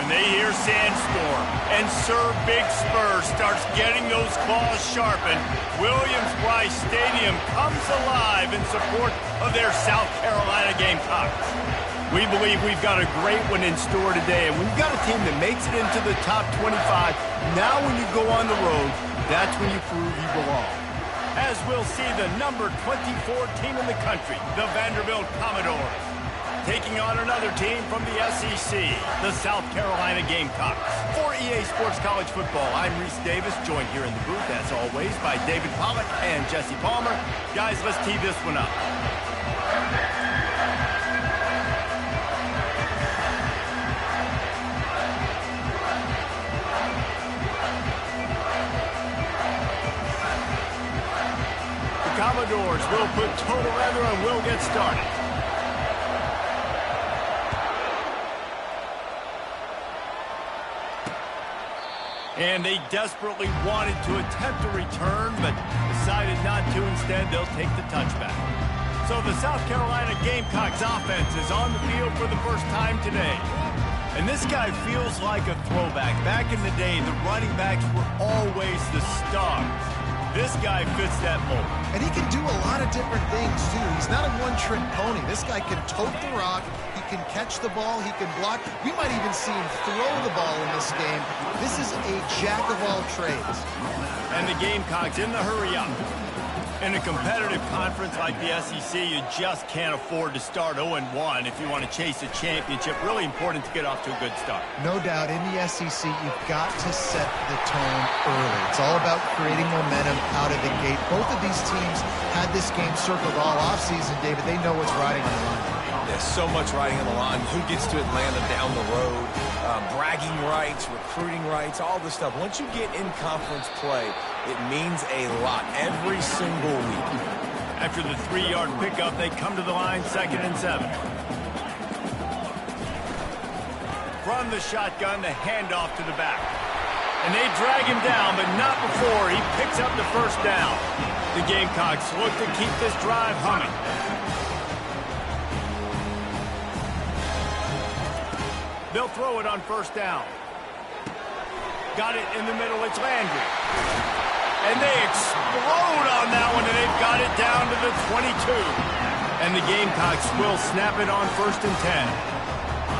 when they hear Sandstorm and Sir Big Spur starts getting those claws sharpened, Williams-Brice Stadium comes alive in support of their South Carolina Gamecocks. We believe we've got a great one in store today, and we've got a team that makes it into the top 25. Now when you go on the road, that's when you prove you belong. As we'll see the number 24 team in the country, the Vanderbilt Commodores, taking on another team from the SEC, the South Carolina Gamecocks. For EA Sports College Football, I'm Reese Davis, joined here in the booth, as always, by David Pollack and Jesse Palmer. Guys, let's tee this one up. The Commodores will put total leather and we'll get started. And they desperately wanted to attempt a return, but decided not to. Instead, they'll take the touchback. So the South Carolina Gamecocks offense is on the field for the first time today. And this guy feels like a throwback. Back in the day, the running backs were always the stars. This guy fits that mold. And he can do a lot of different things, too. He's not a one-trick pony. This guy can tote the rock. He can catch the ball. He can block. We might even see him throw the ball in this game. This is a jack of all trades. And the Gamecocks in the hurry-up. In a competitive conference like the SEC, you just can't afford to start 0-1 if you want to chase a championship. Really important to get off to a good start. No doubt, in the SEC, you've got to set the tone early. It's all about creating momentum out of the gate. Both of these teams had this game circled all offseason, David. They know what's riding on the line. There's so much riding on the line. Who gets to Atlanta down the road? Bragging rights, recruiting rights, all this stuff. Once you get in conference play, it means a lot every single week. After the 3-yard pickup, they come to the line, 2nd and 7. From the shotgun, the handoff to the back. And they drag him down, but not before he picks up the first down. The Gamecocks look to keep this drive humming. They'll throw it on 1st down. Got it in the middle, it's Landry. And they explode on that one, and they've got it down to the 22. And the Gamecocks will snap it on 1st and 10.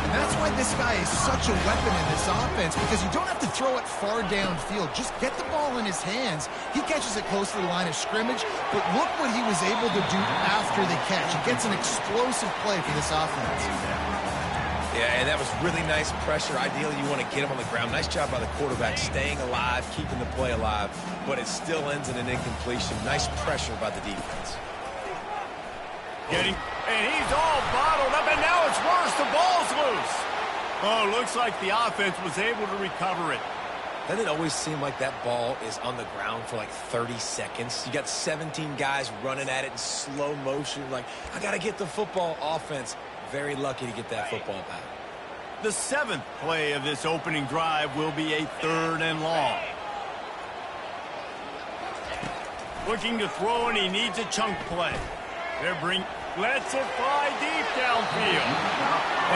And that's why this guy is such a weapon in this offense, because you don't have to throw it far downfield. Just get the ball in his hands. He catches it close to the line of scrimmage, but look what he was able to do after the catch. He gets an explosive play for this offense. Yeah, and that was really nice pressure. Ideally, you want to get him on the ground. Nice job by the quarterback, staying alive, keeping the play alive, but it still ends in an incompletion. Nice pressure by the defense. And he's all bottled up, and now it's worse. The ball's loose. Oh, looks like the offense was able to recover it. Doesn't it always seem like that ball is on the ground for like 30 seconds? You got 17 guys running at it in slow motion. Like, I got to get the football. Offense very lucky to get that football back. The 7th play of this opening drive will be a 3rd and long. Looking to throw, and he needs a chunk play. Lets it fly deep downfield.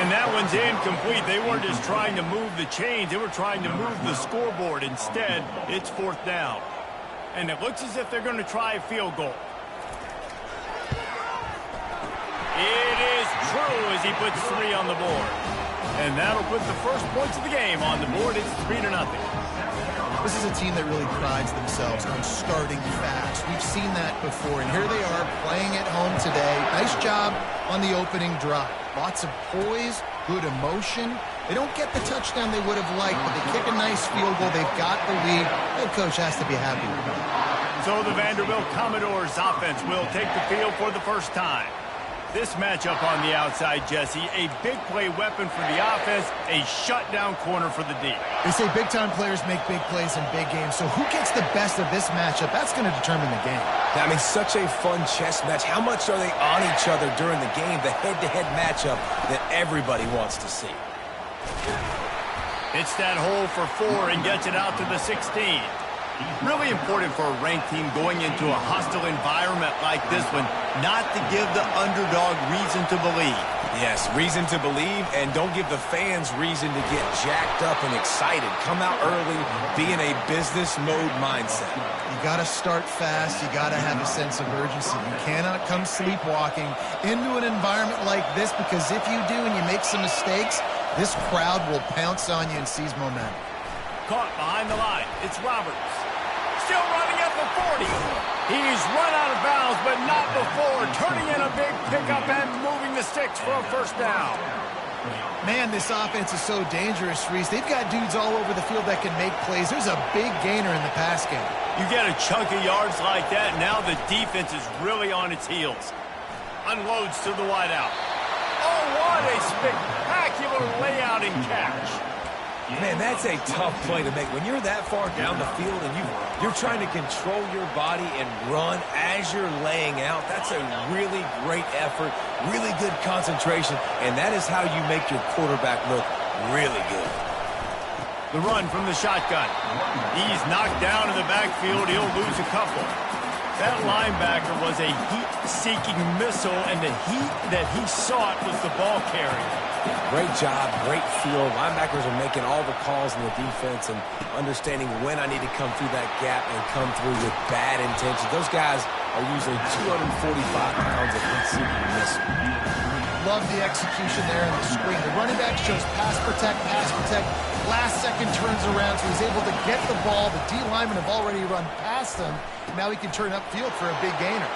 And that one's incomplete. They weren't just trying to move the chains. They were trying to move the scoreboard. Instead, it's 4th down. And it looks as if they're going to try a field goal. It is true as he puts 3 on the board. And that'll put the first points of the game on the board. It's 3-0. This is a team that really prides themselves on starting fast. We've seen that before, and here they are playing at home today. Nice job on the opening drive. Lots of poise, good emotion. They don't get the touchdown they would have liked, but they kick a nice field goal. They've got the lead. Head coach has to be happy with it. So the Vanderbilt Commodores offense will take the field for the first time. This matchup on the outside, Jesse, a big play weapon for the offense, a shutdown corner for the D. They say big-time players make big plays in big games, so who gets the best of this matchup? That's going to determine the game. I mean, such a fun chess match. How much are they on each other during the game, the head-to-head matchup that everybody wants to see? It's that hole for 4 and gets it out to the 16. Really important for a ranked team going into a hostile environment like this one. not to give the underdog reason to believe. Yes, reason to believe, and don't give the fans reason to get jacked up and excited. Come out early, be in a business mode mindset. You got to start fast. You got to have a sense of urgency. You cannot come sleepwalking into an environment like this, because if you do and you make some mistakes, this crowd will pounce on you and seize momentum. Caught behind the line. It's Roberts. Still running at the 40. He's run out of bounds, but not before turning in a big pickup and moving the sticks for a first down. Man, this offense is so dangerous, Reese. They've got dudes all over the field that can make plays. There's a big gainer in the pass game. You get a chunk of yards like that, now the defense is really on its heels. Unloads to the wideout. Oh, what a spectacular layout and catch. Man, that's a tough play to make. When you're that far down the field and you're trying to control your body and run as you're laying out, that's a really great effort, really good concentration, and that is how you make your quarterback look really good. The run from the shotgun. He's knocked down in the backfield. He'll lose a couple. That linebacker was a heat-seeking missile, and the heat that he sought was the ball carrier. Great job, great feel. Linebackers are making all the calls in the defense and understanding when I need to come through that gap and come through with bad intentions. Those guys are usually 245 pounds of heat-seeking missile. Love the execution there on the screen. The running back shows pass protect. Last second turns around, so he's able to get the ball. The D linemen have already run past him. Now he can turn upfield for a big gainer.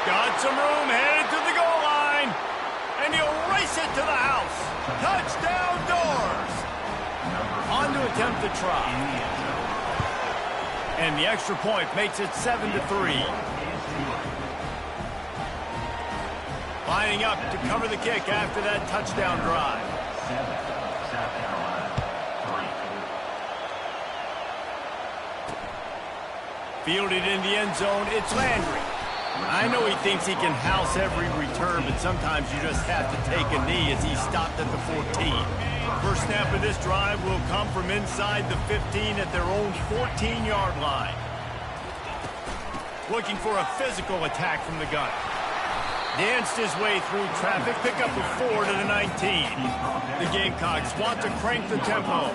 Got some room, headed to the goal line. And he'll race it to the house. Touchdown, Doors. On to attempt the try. And the extra point makes it 7-3. Lining up to cover the kick after that touchdown drive. Fielded in the end zone, it's Landry. I know he thinks he can house every return, but sometimes you just have to take a knee as he stopped at the 14. First snap of this drive will come from inside the 15 at their own 14-yard line. Looking for a physical attack from the gun. Danced his way through traffic, pick up a 4 to the 19. The Gamecocks want to crank the tempo.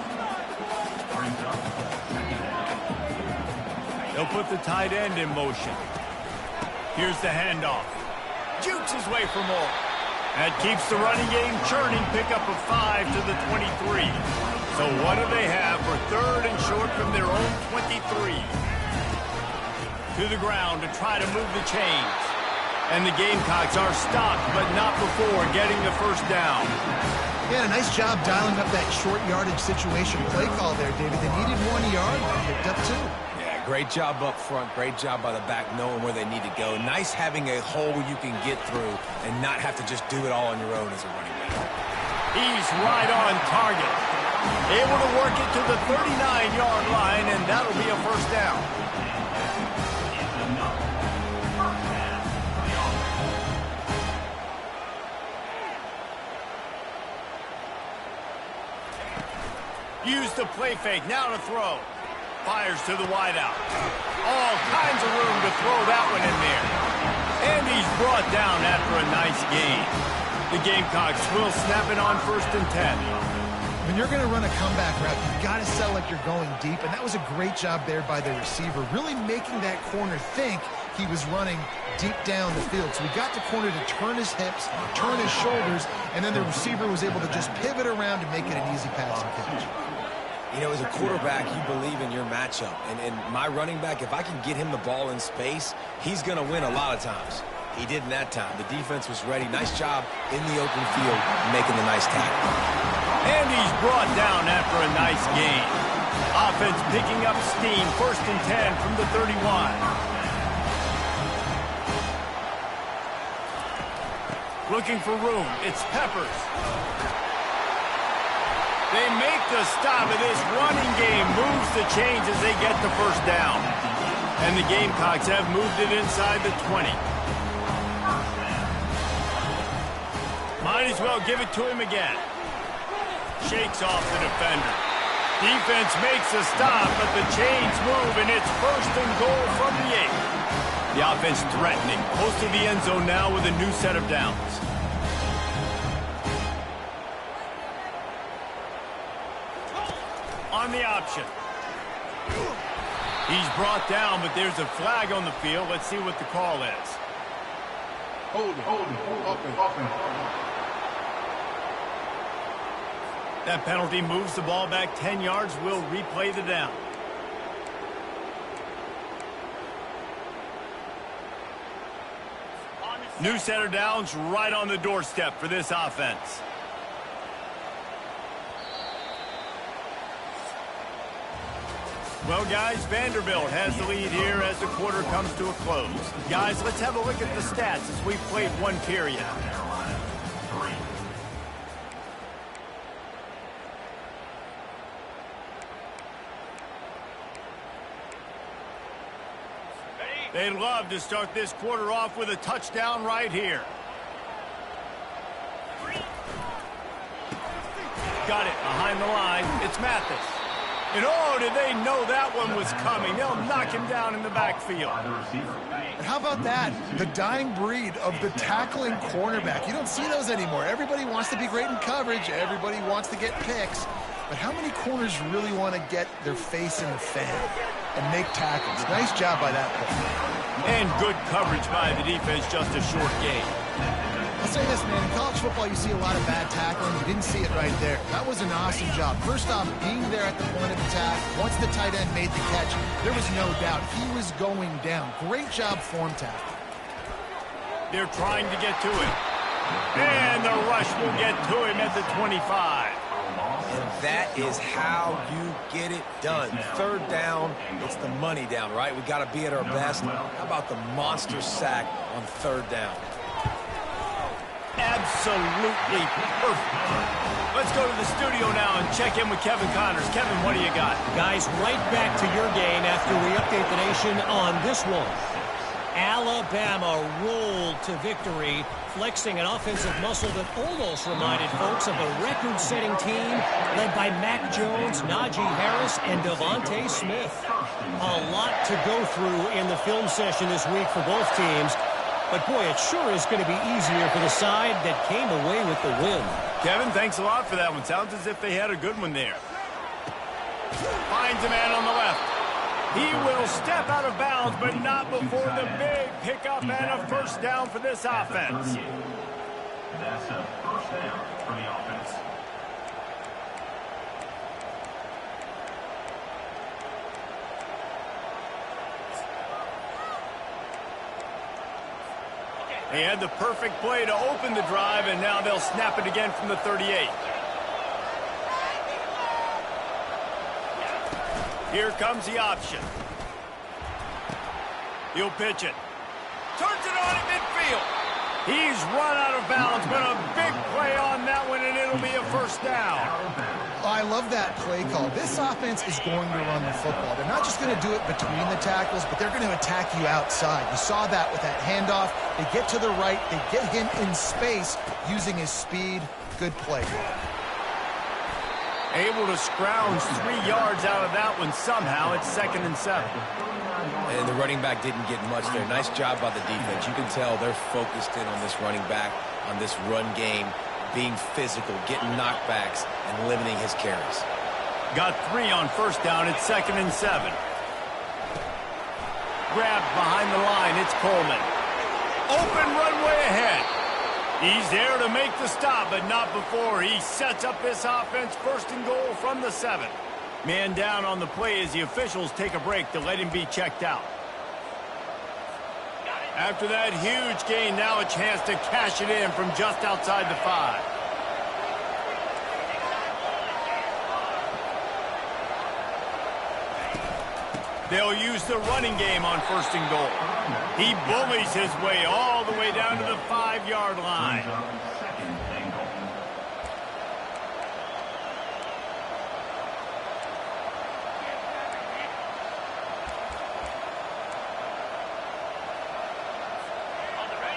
They'll put the tight end in motion. Here's the handoff. Jukes his way for more. That keeps the running game churning. Pick up a 5 to the 23. So what do they have for third and short from their own 23? To the ground to try to move the chains. And the Gamecocks are stopped, but not before getting the first down. Yeah, a nice job dialing up that short yardage situation play call there, David. They needed 1 yard, picked up 2. Great job up front. Great job by the back knowing where they need to go. Nice having a hole you can get through and not have to just do it all on your own as a running back. He's right on target. Able to work it to the 39-yard line, and that'll be a first down. Use the play fake. Now to throw. Fires to the wideout. All kinds of room to throw that one in there. And he's brought down after a nice gain. The Gamecocks will snap it on 1st and 10. When you're going to run a comeback route, you've got to sell like you're going deep, and that was a great job there by the receiver, really making that corner think he was running deep down the field. So he got the corner to turn his hips, turn his shoulders, and then the receiver was able to just pivot around and make it an easy pass and catch. You know, as a quarterback, you believe in your matchup. And my running back, if I can get him the ball in space, he's going to win a lot of times. He did in that time. The defense was ready. Nice job in the open field making the nice tackle. And he's brought down after a nice gain. Offense picking up steam. 1st and 10 from the 31. Looking for room. It's Peppers. They make the stop of this running game, moves the chains as they get the first down. And the Gamecocks have moved it inside the 20. Might as well give it to him again. Shakes off the defender. Defense makes a stop, but the chains move, and it's 1st and goal from the 8. The offense threatening, close to the end zone now with a new set of downs. On the option. He's brought down, but there's a flag on the field. Let's see what the call is. Hold it. That penalty moves the ball back 10 yards. We'll replay the down. New set of downs right on the doorstep for this offense. Well, guys, Vanderbilt has the lead here as the quarter comes to a close. Guys, let's have a look at the stats as we've played one period. They'd love to start this quarter off with a touchdown right here. Got it behind the line. It's Mathis. And oh, did they know that one was coming? They'll knock him down in the backfield. And how about that? The dying breed of the tackling cornerback. You don't see those anymore. Everybody wants to be great in coverage. Everybody wants to get picks. But how many corners really want to get their face in the fan and make tackles? Nice job by that play. And good coverage by the defense, just a short gain. I'll say this, man. In college football, you see a lot of bad tackling. You didn't see it right there. That was an awesome job. First off, being there at the point of attack. Once the tight end made the catch, there was no doubt he was going down. Great job form tackle. They're trying to get to him. And the rush will get to him at the 25. And that is how you get it done. Third down, it's the money down, right? We got to be at our best. How about the monster sack on third down? Absolutely perfect. Let's go to the studio now and check in with Kevin Connors. Kevin, what do you got? Guys, right back to your game after we update the nation on this one. Alabama rolled to victory, flexing an offensive muscle that almost reminded folks of a record-setting team led by Mac Jones, Najee Harris, and Devontae Smith. A lot to go through in the film session this week for both teams. But, boy, it sure is going to be easier for the side that came away with the win. Kevin, thanks a lot for that one. Sounds as if they had a good one there. Finds a man on the left. He will step out of bounds, but not before the big pickup and a first down for this offense. That's a first down for the offense. They had the perfect play to open the drive, and now they'll snap it again from the 38. Here comes the option. He'll pitch it. Turns it on at midfield. He's run out of bounds, but a big play on that one, and it'll be a first down. Oh, I love that play call. This offense is going to run the football. They're not just going to do it between the tackles, but they're going to attack you outside. You saw that with that handoff. They get to the right. They get him in space using his speed. Good play. Able to scrounge 3 yards out of that one somehow. It's 2nd and 7. And the running back didn't get much there. Nice job by the defense. You can tell they're focused in on this running back, on this run game, being physical, getting knockbacks, and limiting his carries. Got 3 on first down. It's 2nd and 7. Grabbed behind the line. It's Coleman. Open runway ahead. He's there to make the stop, but not before he sets up this offense 1st and goal from the 7. Man down on the play as the officials take a break to let him be checked out. After that huge gain, now a chance to cash it in from just outside the 5. They'll use the running game on 1st and goal. He bullies his way all the way down to the 5-yard line.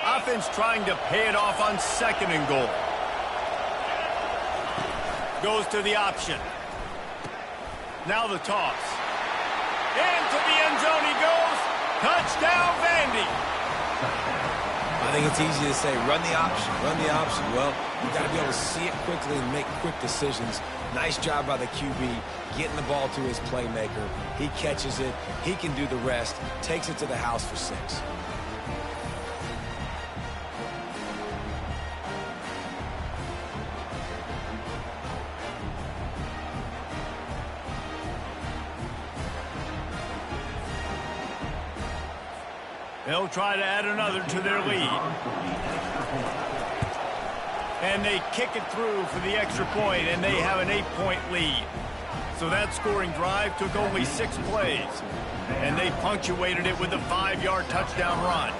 Offense trying to pay it off on 2nd and goal. Goes to the option. Now the toss. Into the end zone he goes. Touchdown, Vandy. I think it's easy to say, run the option, run the option. Well, you got to be able to see it quickly and make quick decisions. Nice job by the QB, getting the ball to his playmaker. He catches it. He can do the rest. Takes it to the house for 6. They'll try to add another to their lead. And they kick it through for the extra point, and they have an 8-point lead. So that scoring drive took only 6 plays, and they punctuated it with a 5-yard touchdown run.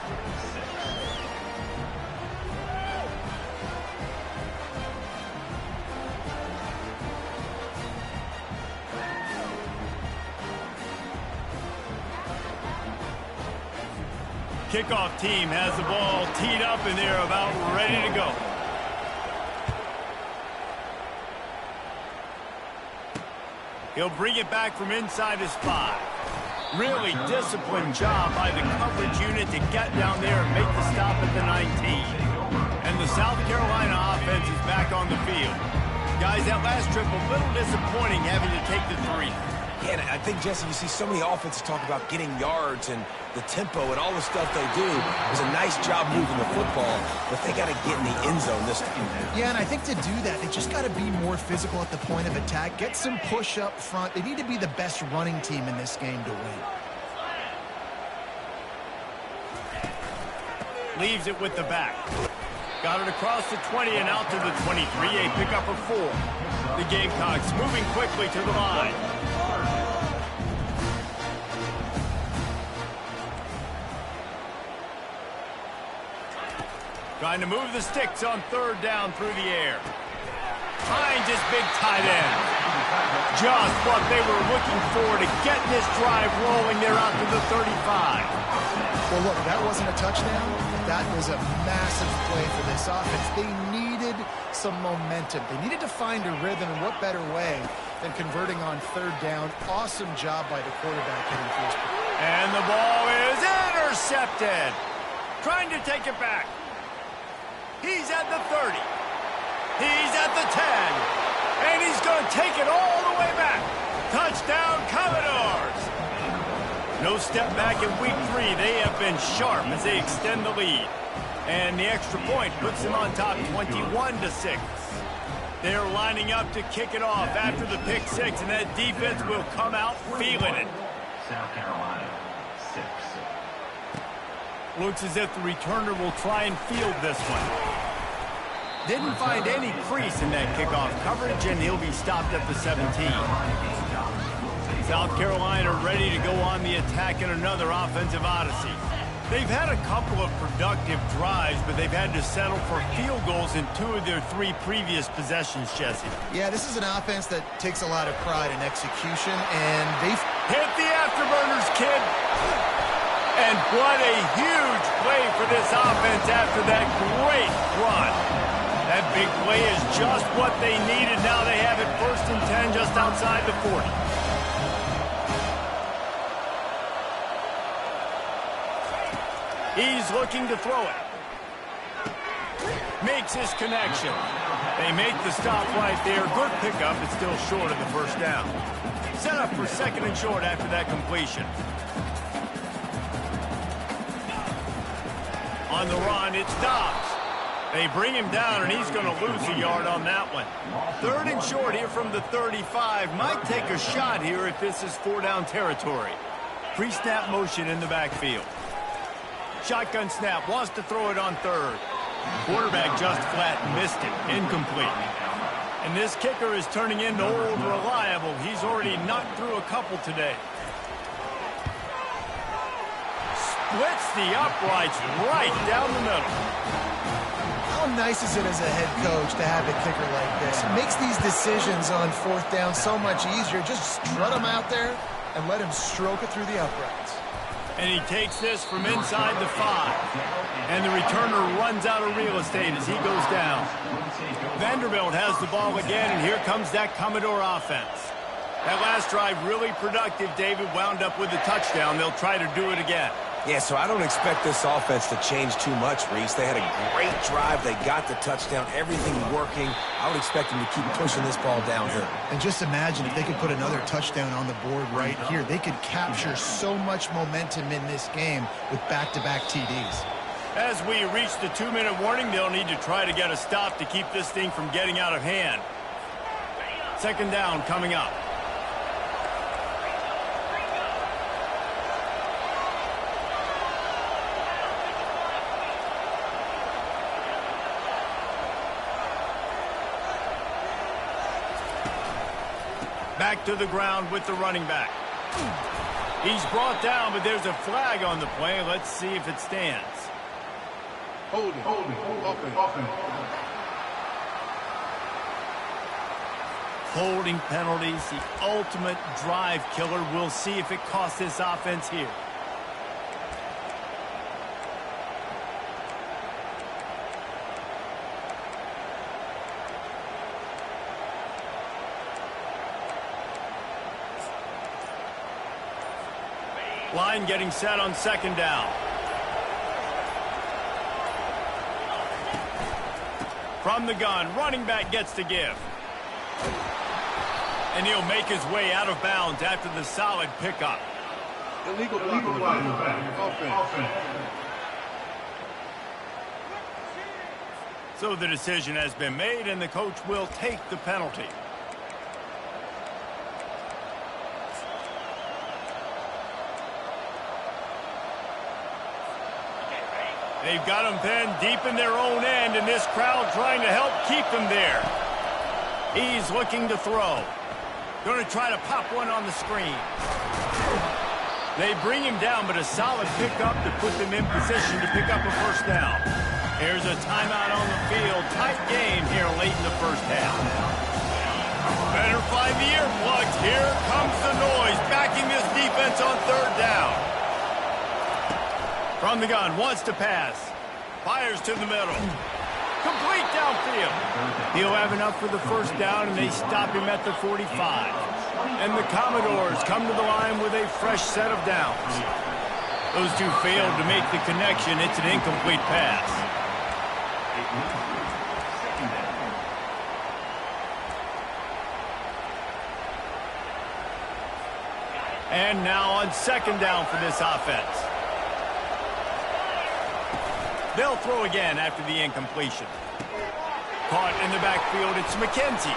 Kickoff team has the ball teed up, and they're about ready to go. He'll bring it back from inside his 5. Really disciplined job by the coverage unit to get down there and make the stop at the 19. And the South Carolina offense is back on the field. Guys, that last trip a little disappointing having to take the 3. Yeah, and I think, Jesse, you see so many offenses talk about getting yards and the tempo and all the stuff they do. It was a nice job moving the football, but they got to get in the end zone this time. Yeah, and I think to do that, they just got to be more physical at the point of attack, get some push up front. They need to be the best running team in this game to win. Leaves it with the back. Got it across the 20 and out to the 23, a pickup of 4. The Gamecocks moving quickly to the line. Trying to move the sticks on 3rd down through the air. Finds his big tight end. Just what they were looking for to get this drive rolling there out to the 35. Well, look, that wasn't a touchdown. That was a massive play for this offense. They needed some momentum. They needed to find a rhythm, and what better way than converting on 3rd down. Awesome job by the quarterback hitting for his play. And the ball is intercepted. Trying to take it back. He's at the 30. He's at the 10. And he's going to take it all the way back. Touchdown, Commodores. No step back in week 3. They have been sharp as they extend the lead. And the extra point puts them on top 21-6. They're lining up to kick it off after the pick 6, and that defense will come out feeling it. South Carolina, 6. Looks as if the returner will try and field this one. Didn't find any crease in that kickoff coverage, and he'll be stopped at the 17. South Carolina ready to go on the attack in another offensive odyssey. They've had a couple of productive drives, but they've had to settle for field goals in 2 of their 3 previous possessions, Jesse. Yeah, this is an offense that takes a lot of pride in execution, and they've hit the afterburners, kid. And what a huge play for this offense after that great run. That big play is just what they needed. Now they have it 1st and 10 just outside the 40. He's looking to throw it. Makes his connection. They make the stop right there. Good pickup. It's still short of the 1st down. Set up for 2nd and short after that completion. On the run, it's Dobbs. They bring him down, and he's going to lose a yard on that one. 3rd and short here from the 35. Might take a shot here if this is 4-down territory. Pre-snap motion in the backfield. Shotgun snap, wants to throw it on 3rd. Quarterback just flat missed it. Incomplete. And this kicker is turning into old reliable. He's already knocked through a couple today. Splits the uprights right down the middle. How nice is it as a head coach to have a kicker like this? It makes these decisions on 4th down so much easier. Just strut him out there and let him stroke it through the uprights. And he takes this from inside the 5. And the returner runs out of real estate as he goes down. Vanderbilt has the ball again, and here comes that Commodore offense. That last drive really productive. David wound up with a touchdown. They'll try to do it again. Yeah, so I don't expect this offense to change too much, Reese. They had a great drive. They got the touchdown, everything working. I would expect them to keep pushing this ball downhill. And just imagine if they could put another touchdown on the board right here. They could capture so much momentum in this game with back-to-back TDs. As we reach the 2-minute warning, they'll need to try to get a stop to keep this thing from getting out of hand. Second down coming up. Back to the ground with the running back. He's brought down, but there's a flag on the play. Let's see if it stands. Holding. Holding penalties, the ultimate drive killer. We'll see if it costs this offense here. Line getting set on second down. From the gun, running back gets to give. And he'll make his way out of bounds after the solid pickup. Illegal offense. So the decision has been made, and the coach will take the penalty. They've got them pinned deep in their own end, and this crowd trying to help keep them there. He's looking to throw. Going to try to pop one on the screen. They bring him down, but a solid pickup to put them in position to pick up a first down. Here's a timeout on the field. Tight game here late in the first half. Better find the earplugs. Here comes the noise, backing this defense on third down. From the gun, wants to pass. Fires to the middle. Complete downfield. He'll have enough for the first down, and they stop him at the 45. And the Commodores come to the line with a fresh set of downs. Those two failed to make the connection. It's an incomplete pass. And now on second down for this offense. They'll throw again after the incompletion. Caught in the backfield, it's McKenzie.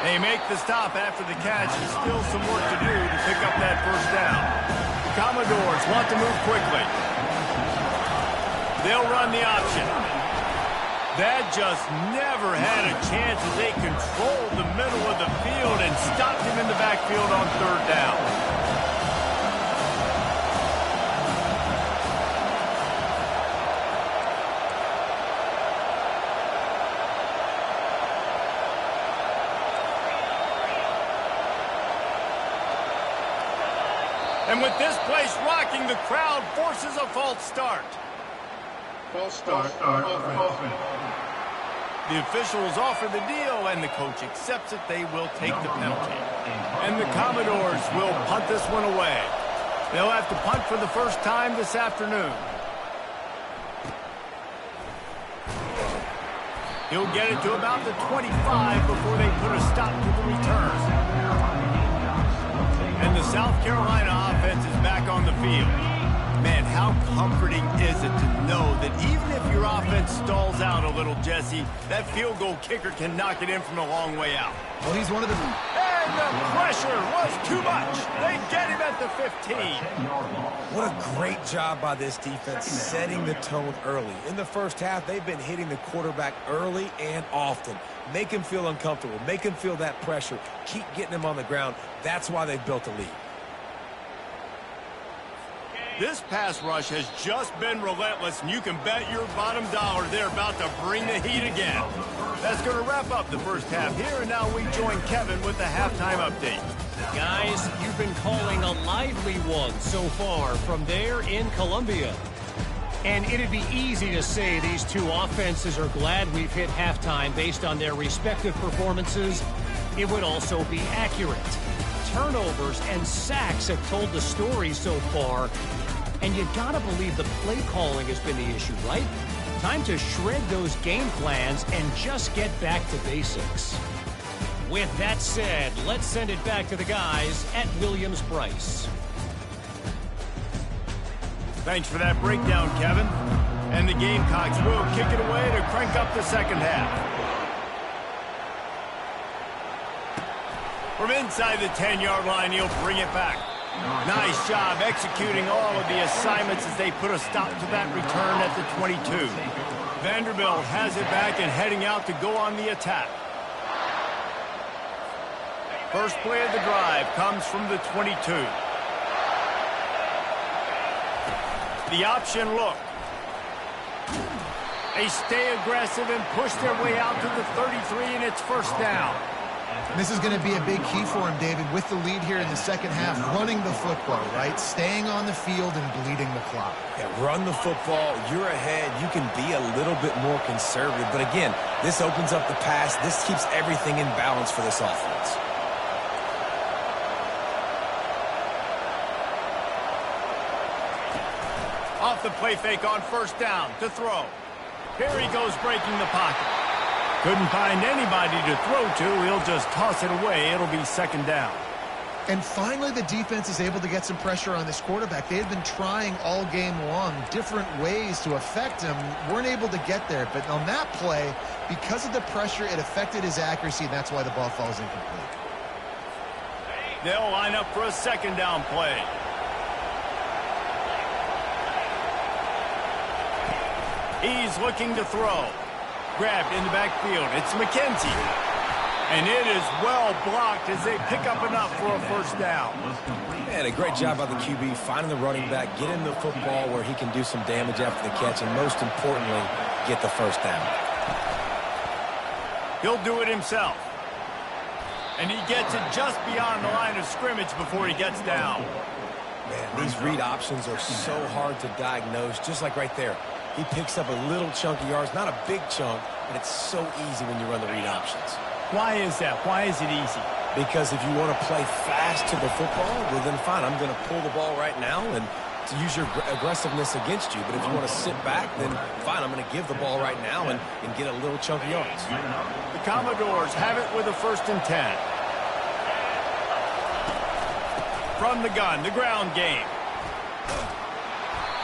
They make the stop after the catch, and still some work to do to pick up that first down. The Commodores want to move quickly. They'll run the option. That just never had a chance as they controlled the middle of the field and stopped him in the backfield on third down. And with this place rocking, the crowd forces a false start. False start. The officials offer the deal, and the coach accepts it. They will take the penalty. And the Commodores will punt this one away. They'll have to punt for the first time this afternoon. He'll get it to about the 25 before they put a stop to the return. And the South Carolina offense is back on the field. Man, how comforting is it to know that even if your offense stalls out a little, Jesse, that field goal kicker can knock it in from a long way out. Well, he's one of the... And the pressure was too much. They get him at the 15. What a great job by this defense setting the tone early. In the first half, they've been hitting the quarterback early and often. Make him feel uncomfortable. Make him feel that pressure. Keep getting him on the ground. That's why they've built a lead. This pass rush has just been relentless, and you can bet your bottom dollar they're about to bring the heat again. That's going to wrap up the first half here, and now we join Kevin with the halftime update. Guys, you've been calling a lively one so far from there in Columbia. And it'd be easy to say these two offenses are glad we've hit halftime based on their respective performances. It would also be accurate. Turnovers and sacks have told the story so far. And you gotta believe the play calling has been the issue, right? Time to shred those game plans and just get back to basics. With that said, let's send it back to the guys at Williams-Brice. Thanks for that breakdown, Kevin. And the Gamecocks will kick it away to crank up the second half. From inside the 10-yard line, he'll bring it back. Nice job executing all of the assignments as they put a stop to that return at the 22. Vanderbilt has it back and heading out to go on the attack. First play of the drive comes from the 22. The option look. They stay aggressive and push their way out to the 33, and it's first down. This is going to be a big key for him, David, with the lead here in the second half, running the football, right? Staying on the field and bleeding the clock. Yeah, run the football. You're ahead. You can be a little bit more conservative. But again, this opens up the pass. This keeps everything in balance for this offense. Off the play fake on first down to throw. Here he goes breaking the pocket. Couldn't find anybody to throw to. He'll just toss it away. It'll be second down. And finally, the defense is able to get some pressure on this quarterback. They had been trying all game long different ways to affect him. Weren't able to get there. But on that play, because of the pressure, it affected his accuracy, and that's why the ball falls incomplete. They'll line up for a second down play. He's looking to throw. Grabbed in the backfield. It's McKenzie. And it is well blocked as they pick up enough for a first down. Man, a great job by the QB, finding the running back, getting the football where he can do some damage after the catch, and most importantly, get the first down. He'll do it himself. And he gets it just beyond the line of scrimmage before he gets down. Man, these read options are so hard to diagnose, just like right there. He picks up a little chunk of yards, not a big chunk, but it's so easy when you run the read options. Why is that? Why is it easy? Because if you want to play fast to the football, well then fine, I'm going to pull the ball right now and to use your aggressiveness against you. But if you want to sit back, then fine, I'm going to give the ball right now and get a little chunk of yards. The Commodores have it with a 1st and 10. From the gun, the ground game.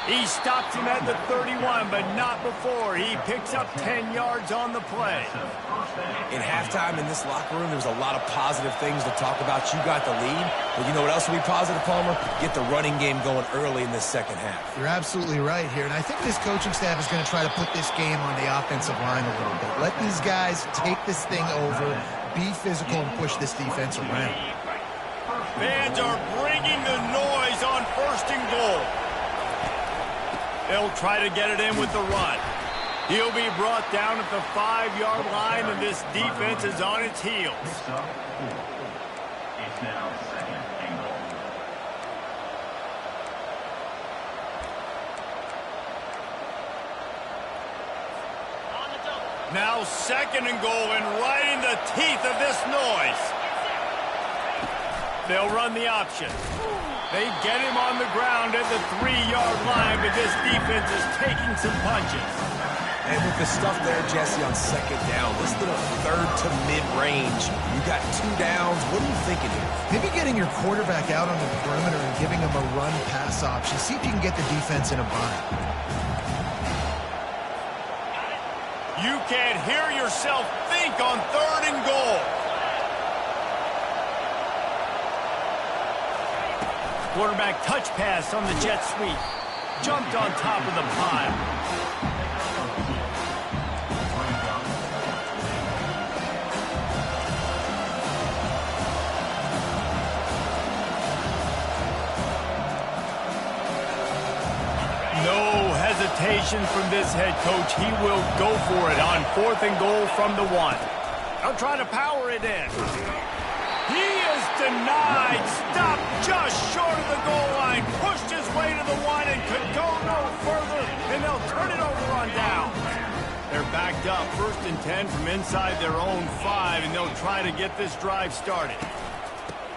He stops him at the 31, but not before. He picks up 10 yards on the play. In halftime in this locker room, there's a lot of positive things to talk about. You got the lead, but you know what else will be positive, Palmer? Get the running game going early in this second half. You're absolutely right here, and I think this coaching staff is going to try to put this game on the offensive line a little bit. Let these guys take this thing over, be physical, and push this defense around. Fans are bringing the noise on 1st and goal. They'll try to get it in with the run. He'll be brought down at the 5-yard line, and this defense is on its heels. It's now 2nd and goal. Now 2nd and goal, and right in the teeth of this noise. They'll run the option. They get him on the ground at the 3-yard line, but this defense is taking some punches. And with the stuff there, Jesse, on 2nd down, this little 3rd to mid-range, you got 2 downs. What are you thinking here? Maybe getting your quarterback out on the perimeter and giving him a run-pass option. See if you can get the defense in a bind. You can't hear yourself think on 3rd and goal. Quarterback touch pass on the jet sweep. Jumped on top of the pile. No hesitation from this head coach. He will go for it on 4th and goal from the 1. They'll try to power it in. He is denied. Stopped just short of the goal line. Pushed his way to the 1 and could go no further. And they'll turn it over on down. They're backed up 1st and 10 from inside their own 5. And they'll try to get this drive started.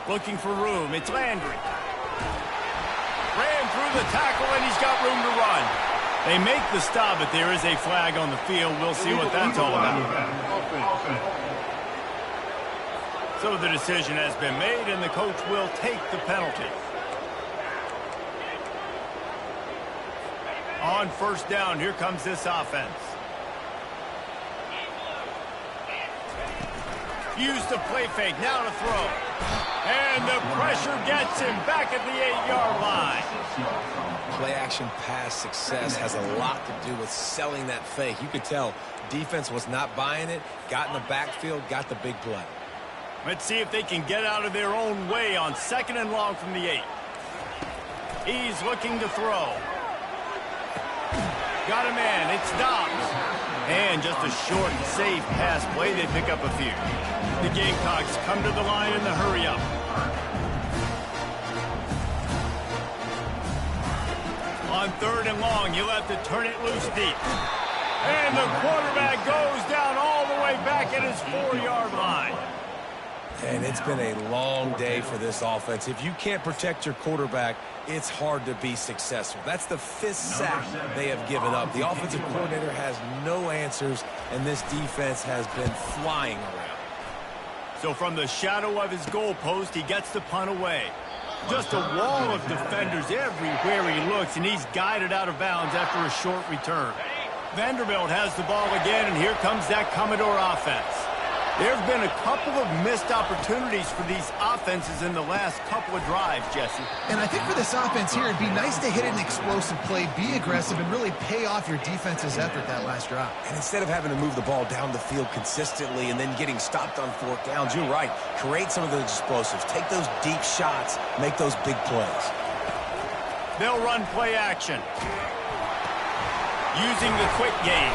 Looking for room. It's Landry. Ran through the tackle, and he's got room to run. They make the stop, but there is a flag on the field. We'll see what that's all about. So the decision has been made, and the coach will take the penalty. On first down, here comes this offense. Use the play fake, now to throw. And the pressure gets him back at the 8-yard line. Play-action pass success has a lot to do with selling that fake. You could tell defense was not buying it, got in the backfield, got the big play. Let's see if they can get out of their own way on 2nd and long from the 8. He's looking to throw. Got a man, it's Dobbs. And just a short and safe pass play, they pick up a few. The Gamecocks come to the line in the hurry-up. On 3rd and long, you'll have to turn it loose deep. And the quarterback goes down all the way back at his 4-yard line. And it's been a long day for this offense. If you can't protect your quarterback, it's hard to be successful. That's the 5th sack they have given up. The offensive coordinator has no answers, and this defense has been flying around. So from the shadow of his goalpost, he gets the punt away. Just a wall of defenders everywhere he looks, and he's guided out of bounds after a short return. Vanderbilt has the ball again, and here comes that Commodore offense. There have been a couple of missed opportunities for these offenses in the last couple of drives, Jesse. And I think for this offense here, it'd be nice to hit an explosive play, be aggressive, and really pay off your defense's effort that last drive. And instead of having to move the ball down the field consistently and then getting stopped on 4th downs, you're right. Create some of those explosives. Take those deep shots. Make those big plays. They'll run play action. Using the quick game.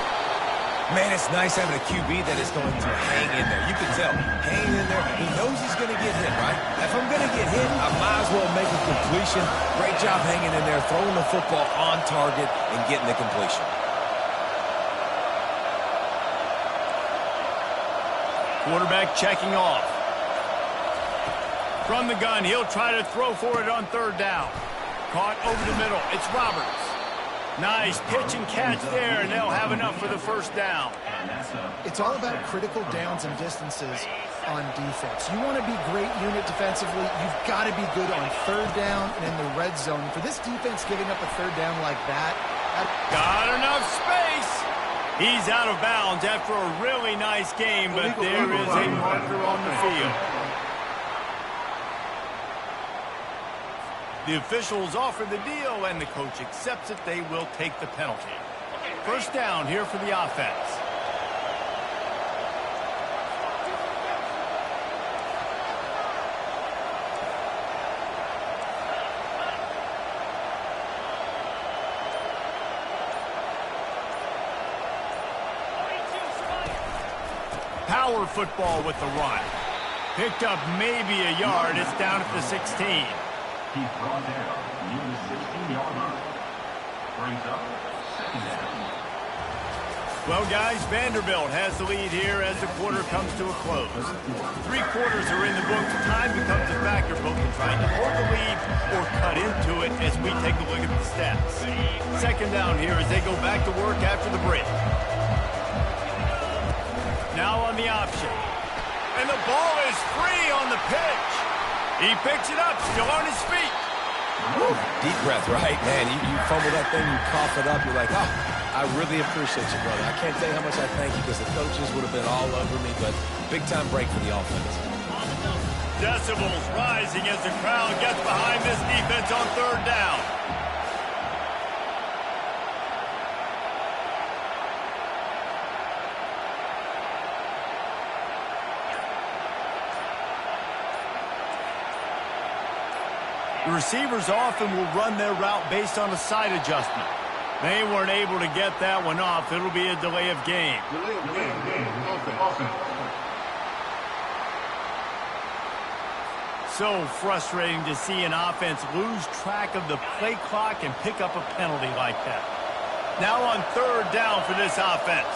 Man, it's nice having a QB that is going to hang in there. You can tell, hanging in there, he knows he's going to get hit, right? If I'm going to get hit, I might as well make a completion. Great job hanging in there, throwing the football on target and getting the completion. Quarterback checking off. From the gun, he'll try to throw for it on 3rd down. Caught over the middle. It's Roberts. Nice pitch and catch there, and they'll have enough for the 1st down. It's all about critical downs and distances on defense. You want to be great unit defensively, you've got to be good on 3rd down and in the red zone. For this defense giving up a 3rd down like that... Got enough space. He's out of bounds after a really nice game, but there is a marker on the field. The officials offer the deal, and the coach accepts it. They will take the penalty. 1st down here for the offense. Power football with the run. Picked up maybe a yard. It's down at the 16. He's brought down near the 16-yard line. Brings up 2nd down. Well, guys, Vanderbilt has the lead here as the quarter comes to a close. 3 quarters are in the books. Time becomes a factor, both in trying to hold the lead or cut into it as we take a look at the stats. 2nd down here as they go back to work after the break. Now on the option. And the ball is free on the pitch. He picks it up, still on his feet. Woo. Deep breath, right? Man, you fumble that thing, you cough it up, you're like, oh, I really appreciate you, brother. I can't tell you how much I thank you because the coaches would have been all over me, but big-time break for the offense. Decibels rising as the crowd gets behind this defense on 3rd down. The receivers often will run their route based on a side adjustment. They weren't able to get that one off. It'll be a delay of game. Delay of game. Offense. So frustrating to see an offense lose track of the play clock and pick up a penalty like that. Now on 3rd down for this offense.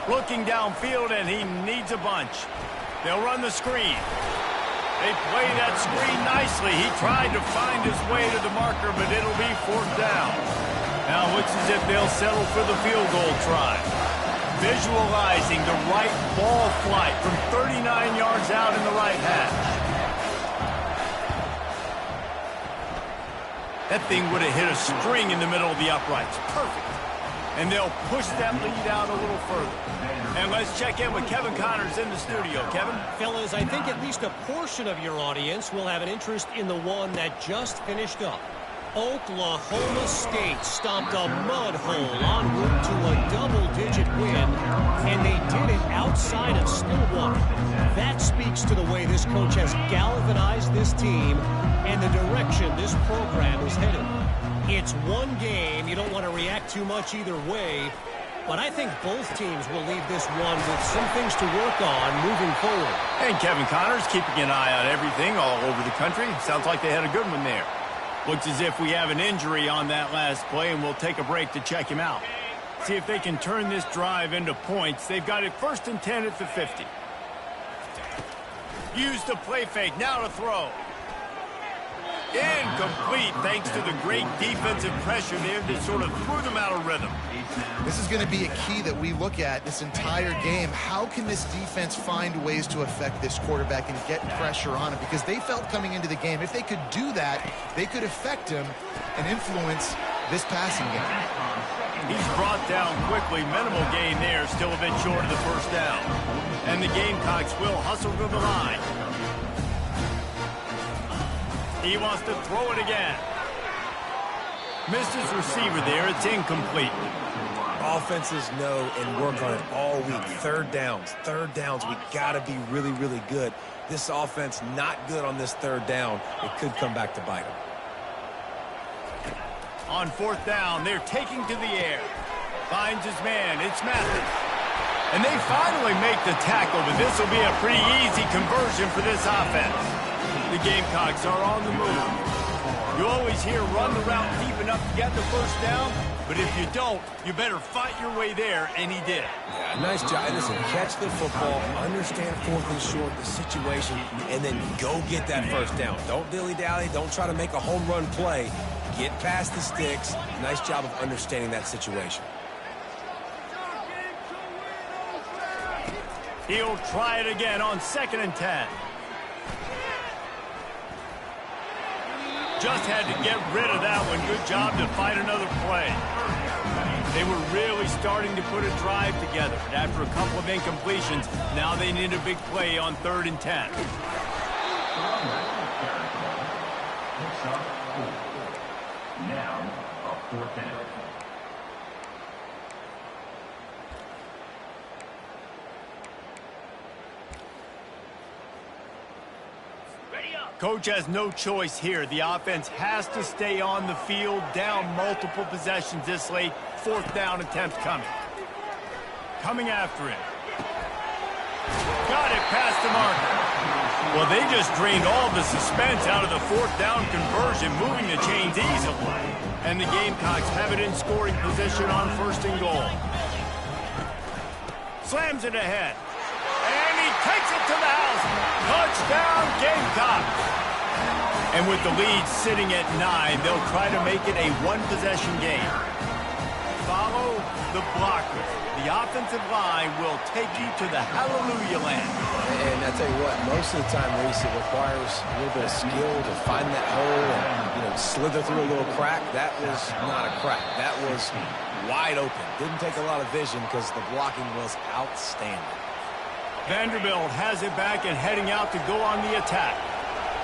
Looking downfield, and he needs a bunch. They'll run the screen. They play that screen nicely. He tried to find his way to the marker, but it'll be 4th down. Now it looks as if they'll settle for the field goal try. Visualizing the right ball flight from 39 yards out in the right half. That thing would have hit a string in the middle of the uprights. Perfect. And they'll push that lead out a little further. And let's check in with Kevin Connors in the studio. Kevin? Fellas, I think at least a portion of your audience will have an interest in the one that just finished up. Oklahoma State stomped a mud hole en route to a double-digit win, and they did it outside of Stillwater. That speaks to the way this coach has galvanized this team and the direction this program is headed. It's one game. You don't want to react too much either way, but I think both teams will leave this one with some things to work on moving forward. And Kevin Connors keeping an eye on everything all over the country. Sounds like they had a good one there. Looks as if we have an injury on that last play, and we'll take a break to check him out. See if they can turn this drive into points. They've got it 1st and 10 at the 50. Use the play fake. Now to throw. Incomplete thanks to the great defensive pressure there that sort of threw them out of rhythm. This is going to be a key that we look at this entire game. How can this defense find ways to affect this quarterback and get pressure on him? Because they felt coming into the game, if they could do that, they could affect him and influence this passing game. He's brought down quickly. Minimal gain there, still a bit short of the 1st down. And the Gamecocks will hustle to the line. He wants to throw it again. Missed his receiver there. It's incomplete. Offenses know and work on it all week. Third downs. We got to be really, really good. This offense not good on this 3rd down. It could come back to bite them. On 4th down, they're taking to the air. Finds his man. It's Mathis. And they finally make the tackle, but this will be a pretty easy conversion for this offense. The Gamecocks are on the move. You always hear run the route deep enough to get the 1st down, but if you don't, you better fight your way there, and he did. Yeah, nice job. Listen, catch the football, understand 4th and short, the situation, and then go get that 1st down. Don't dilly-dally. Don't try to make a home run play. Get past the sticks. Nice job of understanding that situation. He'll try it again on 2nd and 10. Just had to get rid of that one. Good job to find another play. They were really starting to put a drive together. But after a couple of incompletions, now they need a big play on 3rd and 10. Now, a 4th down. Coach has no choice here. The offense has to stay on the field, down multiple possessions this late. 4th down attempt coming. Coming after it. Got it past the marker. Well, they just drained all the suspense out of the 4th down conversion, moving the chains easily. And the Gamecocks have it in scoring position on 1st and goal. Slams it ahead. And he takes it to the house. Touchdown, Gamecocks. And with the lead sitting at 9, they'll try to make it a 1-possession game. Follow the blockers. The offensive line will take you to the hallelujah land. And I tell you what, most of the time, Reese, it requires a little bit of skill to find that hole and, slither through a little crack. That was not a crack. That was wide open. Didn't take a lot of vision because the blocking was outstanding. Vanderbilt has it back and heading out to go on the attack.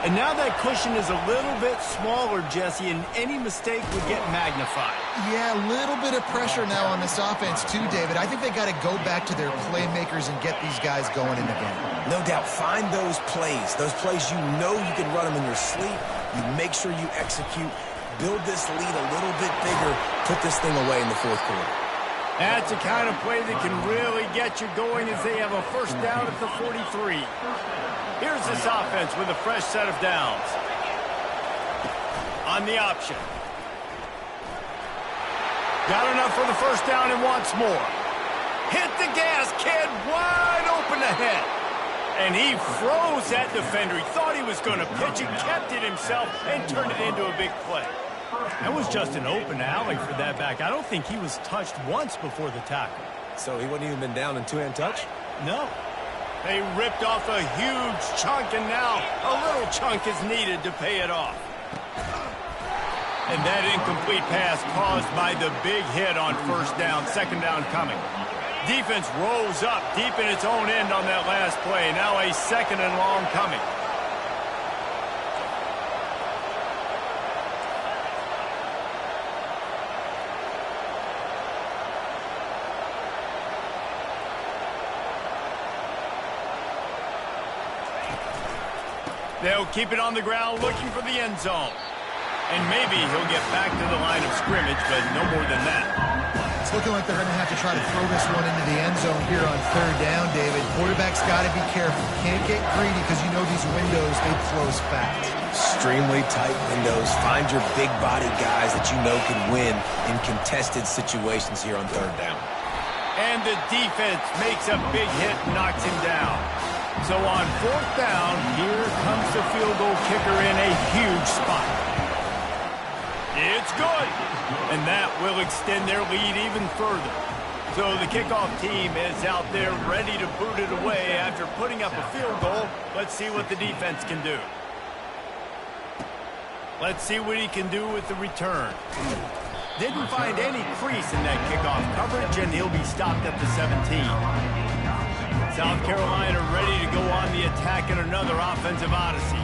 And now that cushion is a little bit smaller, Jesse, and any mistake would get magnified. Yeah, a little bit of pressure now on this offense too, David. I think they got to go back to their playmakers and get these guys going in the game. No doubt. Find those plays you know you can run them in your sleep. You make sure you execute. Build this lead a little bit bigger. Put this thing away in the 4th quarter. That's the kind of play that can really get you going as they have a 1st down at the 43. Here's this offense with a fresh set of downs. On the option. Got enough for the 1st down and wants more. Hit the gas, kid. Wide open ahead. And he froze that defender. He thought he was going to pitch it, kept it himself, and turned it into a big play. That was just an open alley for that back. I don't think he was touched once before the tackle. So he wouldn't even been down in two-hand touch? No. They ripped off a huge chunk, and now a little chunk is needed to pay it off. And that incomplete pass caused by the big hit on first down, second down coming. Defense rolls up deep in its own end on that last play. Now a second and long coming. They'll keep it on the ground looking for the end zone. And maybe he'll get back to the line of scrimmage, but no more than that. It's looking like they're going to have to try to throw this one into the end zone here on third down, David. Quarterback's got to be careful. Can't get greedy because you know these windows, they close fast. Extremely tight windows. Find your big body guys that you know can win in contested situations here on third down. And the defense makes a big hit and knocks him down. So on fourth down, here comes the field goal kicker in a huge spot. It's good. And that will extend their lead even further. So the kickoff team is out there ready to boot it away after putting up a field goal. Let's see what the defense can do. Let's see what he can do with the return. Didn't find any crease in that kickoff coverage, and he'll be stopped at the 17. South Carolina ready to go on the attack in another offensive odyssey.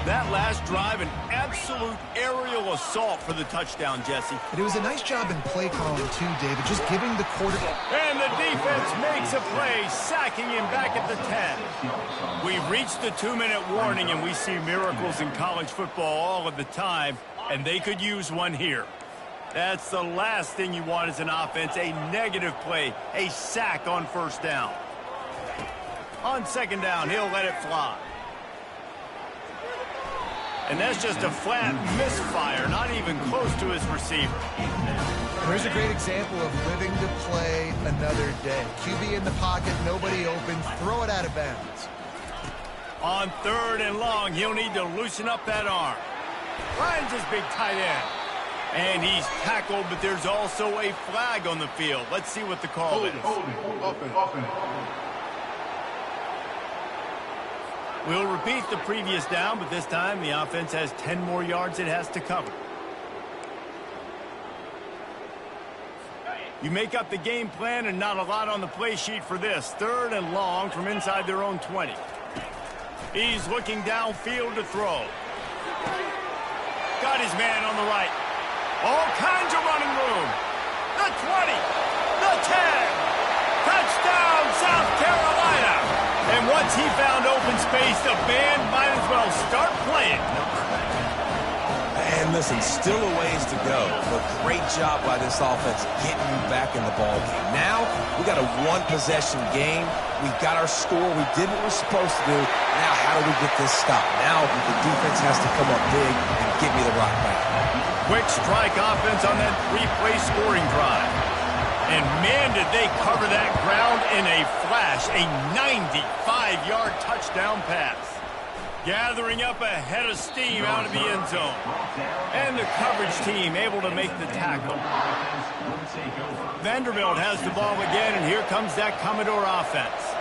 That last drive, an absolute aerial assault for the touchdown, Jesse. But it was a nice job in play calling, too, David, just giving the quarterback. And the defense makes a play, sacking him back at the 10. We've reached the 2-minute warning, and we see miracles in college football all of the time, and they could use one here. That's the last thing you want as an offense, a negative play, a sack on first down. On second down, he'll let it fly. And that's just a flat misfire, not even close to his receiver. There's a great example of living to play another day. QB in the pocket, nobody open, throw it out of bounds. On third and long, he'll need to loosen up that arm. Finds his big tight end. And he's tackled, but there's also a flag on the field. Let's see what the call is. We'll repeat the previous down, but this time the offense has 10 more yards it has to cover. You make up the game plan and not a lot on the play sheet for this. Third and long from inside their own 20. He's looking downfield to throw. Got his man on the right. All kinds of running room. The 20. The 10. Touchdown, South Carolina. And once he found open space, the band might as well start playing. And listen, still a ways to go, but great job by this offense getting you back in the ball game. Now, we got a one-possession game. We got our score. We did what we're supposed to do. Now, how do we get this stopped? Now, the defense has to come up big and get me the rock back. Quick strike offense on that three-play scoring drive. And, man, did they cover that ground in a flash. A 95-yard touchdown pass. Gathering up a head of steam out of the end zone. And the coverage team able to make the tackle. Vanderbilt has the ball again, and here comes that Commodore offense.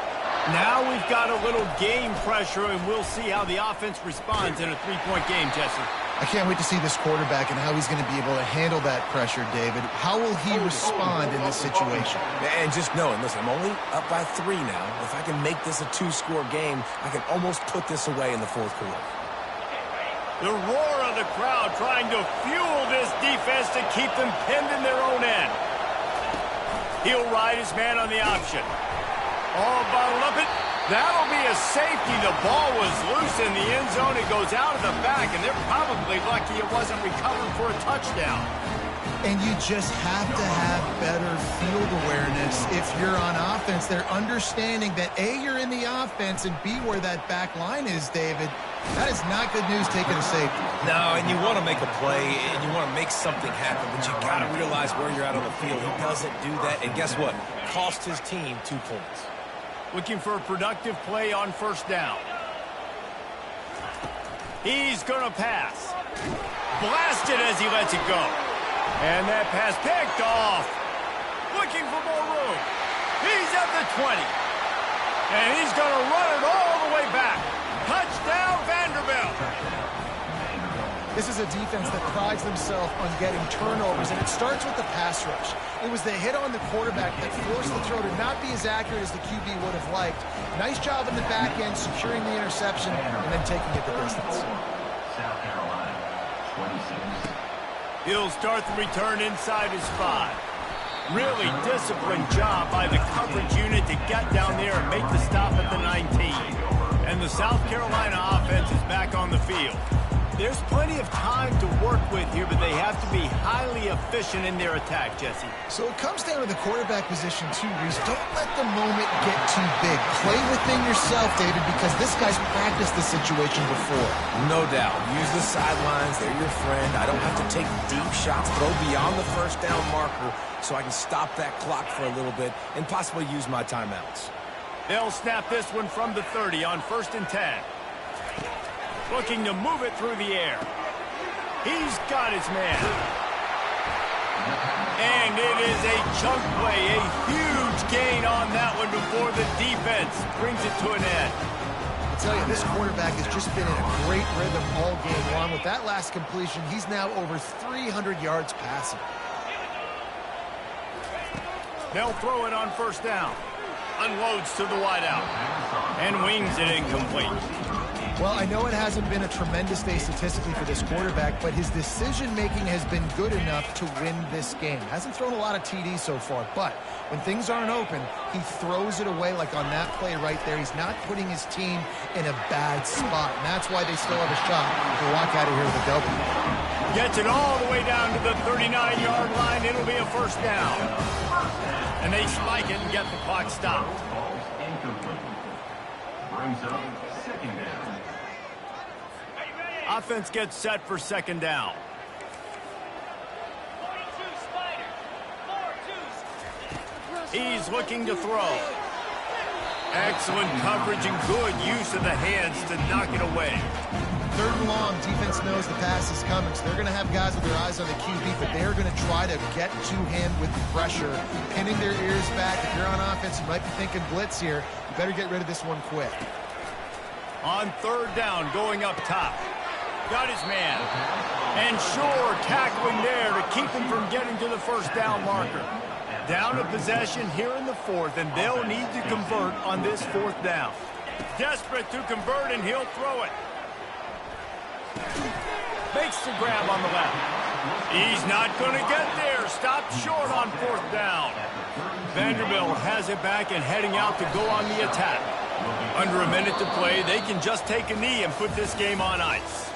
Now we've got a little game pressure, and we'll see how the offense responds in a three-point game, Jesse. I can't wait to see this quarterback and how he's going to be able to handle that pressure, David. How will he respond in this situation? And just knowing, listen, I'm only up by 3 now. If I can make this a 2-score game, I can almost put this away in the fourth quarter. The roar of the crowd trying to fuel this defense to keep them pinned in their own end. He'll ride his man on the option. All bottled up. That'll be a safety. The ball was loose in the end zone. It goes out of the back, and they're probably lucky it wasn't recovered for a touchdown. And you just have to have better field awareness if you're on offense. They're understanding that, A, you're in the offense, and B, where that back line is, David. That is not good news taking a safety. No, and you want to make a play, and you want to make something happen, but you got to realize where you're at on the field. He doesn't do that, and guess what? Cost his team 2 points. Looking for a productive play on first down. He's going to pass. Blasted as he lets it go. And that pass picked off. Looking for more room. He's at the 20. And he's going to run it all the way back. Touchdown, Vanderbilt. This is a defense that prides themselves on getting turnovers, and it starts with the pass rush. It was the hit on the quarterback that forced the throw to not be as accurate as the QB would have liked. Nice job in the back end, securing the interception, and then taking it the distance. South Carolina, 26. He'll start the return inside his 5. Really disciplined job by the coverage unit to get down there and make the stop at the 19. And the South Carolina offense is back on the field. There's plenty of time to work with here, but they have to be highly efficient in their attack, Jesse. So it comes down to the quarterback position, too, Reese. Don't let the moment get too big. Play within yourself, David, because this guy's practiced this situation before. No doubt. Use the sidelines. They're your friend. I don't have to take deep shots, throw beyond the first down marker so I can stop that clock for a little bit and possibly use my timeouts. They'll snap this one from the 30 on 1st and 10. Looking to move it through the air. He's got his man. And it is a chunk play, a huge gain on that one before the defense brings it to an end. I tell you, this quarterback has just been in a great rhythm all game long. With that last completion, he's now over 300 yards passing. They'll throw it on 1st down. Unloads to the wideout. And wings it incomplete. Well, I know it hasn't been a tremendous day statistically for this quarterback, but his decision-making has been good enough to win this game. Hasn't thrown a lot of TDs so far, but when things aren't open, he throws it away like on that play right there. He's not putting his team in a bad spot, and that's why they still have a shot to walk out of here with a W. Gets it all the way down to the 39-yard line. It'll be a 1st down. And they spike it and get the clock stopped. Incomplete. Brings up 2nd down. Offense gets set for 2nd down. He's looking to throw. Excellent coverage and good use of the hands to knock it away. 3rd and long, defense knows the pass is coming, so they're going to have guys with their eyes on the QB, but they're going to try to get to him with the pressure, pinning their ears back. If you're on offense, you might be thinking blitz here. You better get rid of this one quick. On 3rd down, going up top. Got his man. And sure, tackling there to keep him from getting to the 1st down marker. Down a possession here in the 4th, and they'll need to convert on this 4th down. Desperate to convert, and he'll throw it. Makes the grab on the left. He's not going to get there. Stopped short on 4th down. Vanderbilt has it back and heading out to go on the attack. Under a minute to play, they can just take a knee and put this game on ice.